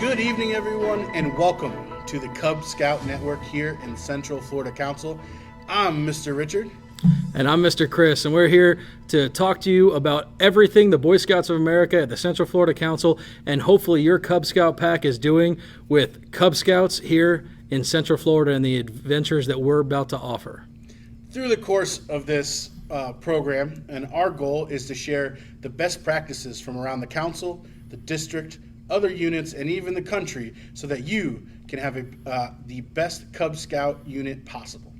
Good evening, everyone, and welcome to the Cub Scout Network here in Central Florida Council. I'm Mr. Richard. And I'm Mr. Chris, and we're here to talk to you about everything the Boy Scouts of America at the Central Florida Council and hopefully your Cub Scout pack is doing with Cub Scouts here in Central Florida and the adventures that we're about to offer. Through the course of this program, and our goal is to share the best practices from around the council, the district, other units, and even the country so that you can have the best Cub Scout unit possible.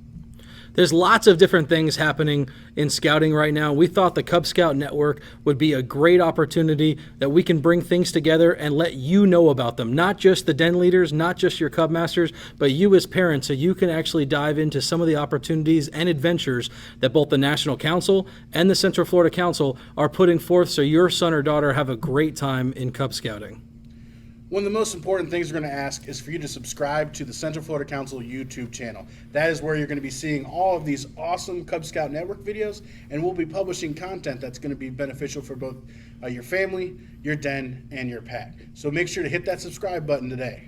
There's lots of different things happening in scouting right now. We thought the Cub Scout Network would be a great opportunity that we can bring things together and let you know about them. Not just the den leaders, not just your Cub Masters, but you as parents, so you can actually dive into some of the opportunities and adventures that both the National Council and the Central Florida Council are putting forth so your son or daughter have a great time in Cub Scouting. One of the most important things we're going to ask is for you to subscribe to the Central Florida Council YouTube channel. That is where you're going to be seeing all of these awesome Cub Scout Network videos, and we'll be publishing content that's going to be beneficial for both your family, your den, and your pack. So make sure to hit that subscribe button today.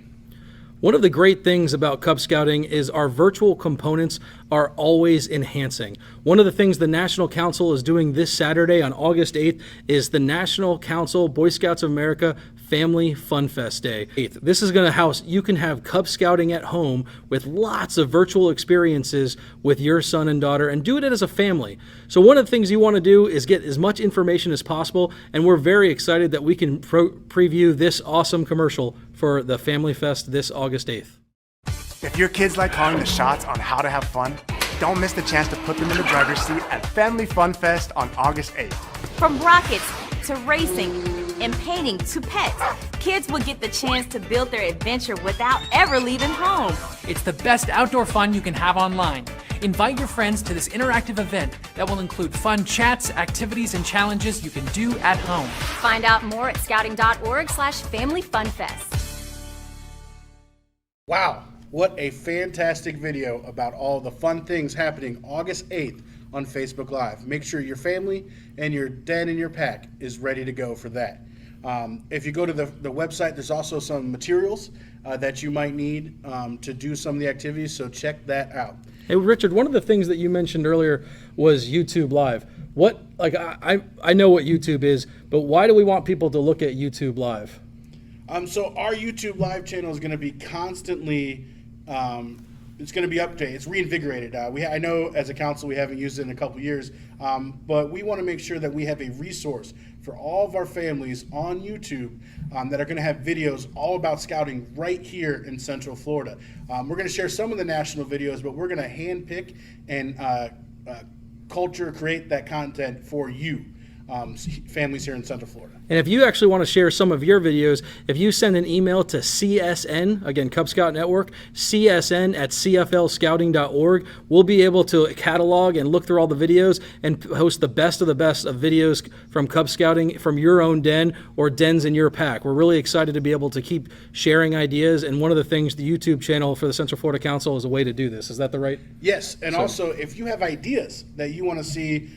One of the great things about Cub Scouting is our virtual components are always enhancing. One of the things the National Council is doing this Saturday on August 8th is the National Council Boy Scouts of America Family Fun Fest Day. This is going to house, you can have Cub Scouting at home with lots of virtual experiences with your son and daughter and do it as a family. So one of the things you want to do is get as much information as possible, and we're very excited that we can preview this awesome commercial for the Family Fest this August 8th. If your kids like calling the shots on how to have fun, don't miss the chance to put them in the driver's seat at Family Fun Fest on August 8th. From rockets to racing and painting to pets, kids will get the chance to build their adventure without ever leaving home. It's the best outdoor fun you can have online. Invite your friends to this interactive event that will include fun chats, activities, and challenges you can do at home. Find out more at scouting.org/familyfunfest. Wow, what a fantastic video about all the fun things happening August 8th on Facebook Live. Make sure your family and your den and your pack is ready to go for that. If you go to the website, there's also some materials that you might need to do some of the activities, so check that out. Hey, Richard, one of the things that you mentioned earlier was YouTube Live. I know what YouTube is, but why do we want people to look at YouTube Live? So our YouTube Live channel is going to be constantly, it's going to be updated. It's reinvigorated. I know as a council we haven't used it in a couple years, but we want to make sure that we have a resource for all of our families on YouTube that are going to have videos all about scouting right here in Central Florida. We're going to share some of the national videos, but we're going to handpick and create that content for you. Families here in Central Florida. And if you actually want to share some of your videos, if you send an email to CSN, again, Cub Scout Network, csn@cflscouting.org, we'll be able to catalog and look through all the videos and host the best of videos from Cub Scouting from your own den or dens in your pack. We're really excited to be able to keep sharing ideas, and one of the things, the YouTube channel for the Central Florida Council is a way to do this. Is that the right? Yes, and also if you have ideas that you want to see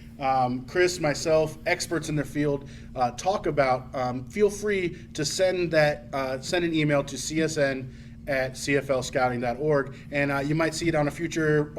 Chris, myself, experts in their field talk about, feel free to send an email to csn@cflscouting.org, and you might see it on a future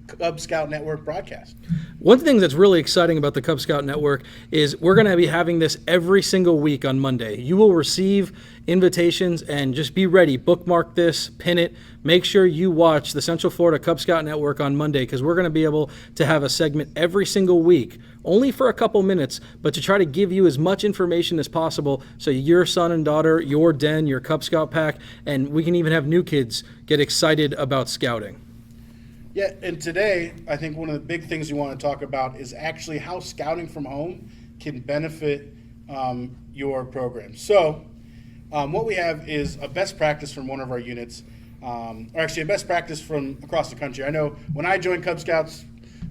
Cub Scout Network broadcast. One thing that's really exciting about the Cub Scout Network is we're going to be having this every single week on Monday. You will receive invitations, and just be ready. Bookmark this, pin it. Make sure you watch the Central Florida Cub Scout Network on Monday, because we're going to be able to have a segment every single week, only for a couple minutes, but to try to give you as much information as possible so your son and daughter, your den, your Cub Scout pack, and we can even have new kids get excited about scouting. Yeah, and today, I think one of the big things we want to talk about is actually how scouting from home can benefit your program. So, what we have is a best practice from one of our units, or actually a best practice from across the country. I know when I joined Cub Scouts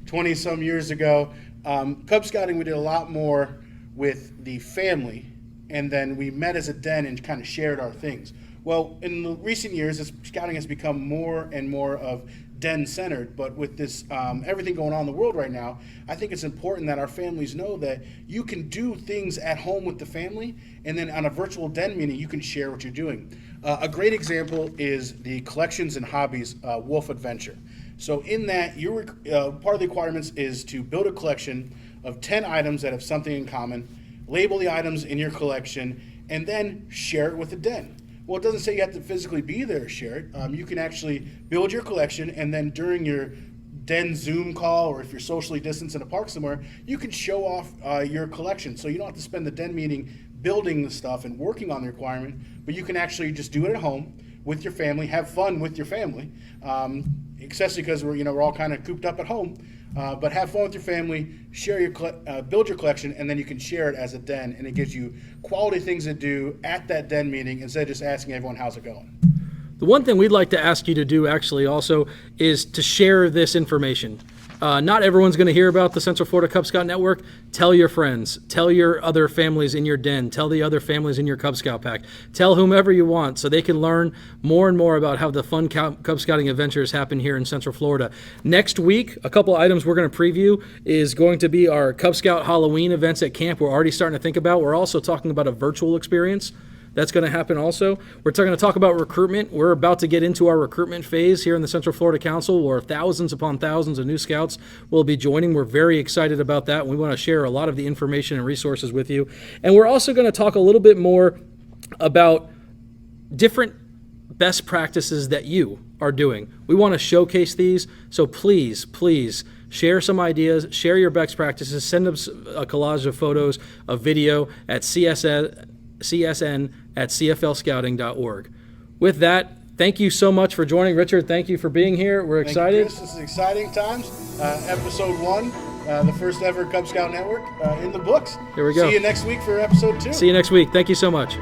20-some years ago, Cub Scouting, we did a lot more with the family, and then we met as a den and kind of shared our things. Well, in the recent years, scouting has become more and more of den centered, but with this everything going on in the world right now, I think it's important that our families know that you can do things at home with the family, and then on a virtual den meeting, you can share what you're doing. A great example is the Collections and Hobbies Wolf Adventure. So in that, your part of the requirements is to build a collection of 10 items that have something in common, label the items in your collection, and then share it with the den. Well, it doesn't say you have to physically be there to share it. You can actually build your collection, and then during your den Zoom call, or if you're socially distanced in a park somewhere, you can show off your collection. So you don't have to spend the den meeting building the stuff and working on the requirement, but you can actually just do it at home with your family, have fun with your family, especially because we're all kind of cooped up at home. But have fun with your family, share your build your collection, and then you can share it as a den, and it gives you quality things to do at that den meeting instead of just asking everyone how's it going. The one thing we'd like to ask you to do actually also is to share this information. Not everyone's going to hear about the Central Florida Cub Scout Network. Tell your friends. Tell your other families in your den. Tell the other families in your Cub Scout pack. Tell whomever you want so they can learn more and more about how the fun Cub Scouting adventures happen here in Central Florida. Next week, a couple items we're going to preview is going to be our Cub Scout Halloween events at camp. We're already starting to think about. We're also talking about a virtual experience. That's going to happen also. We're going to talk about recruitment. We're about to get into our recruitment phase here in the Central Florida Council, where thousands upon thousands of new scouts will be joining. We're very excited about that. We want to share a lot of the information and resources with you. And we're also going to talk a little bit more about different best practices that you are doing. We want to showcase these, so please share some ideas, share your best practices, send us a collage of photos, a video at csn@cflscouting.org. With that, thank you so much for joining. Richard, thank you for being here. We're excited. Thank you, Chris. This is exciting times. Episode 1, the first ever Cub Scout Network in the books. Here we go. See you next week for episode 2. See you next week. Thank you so much.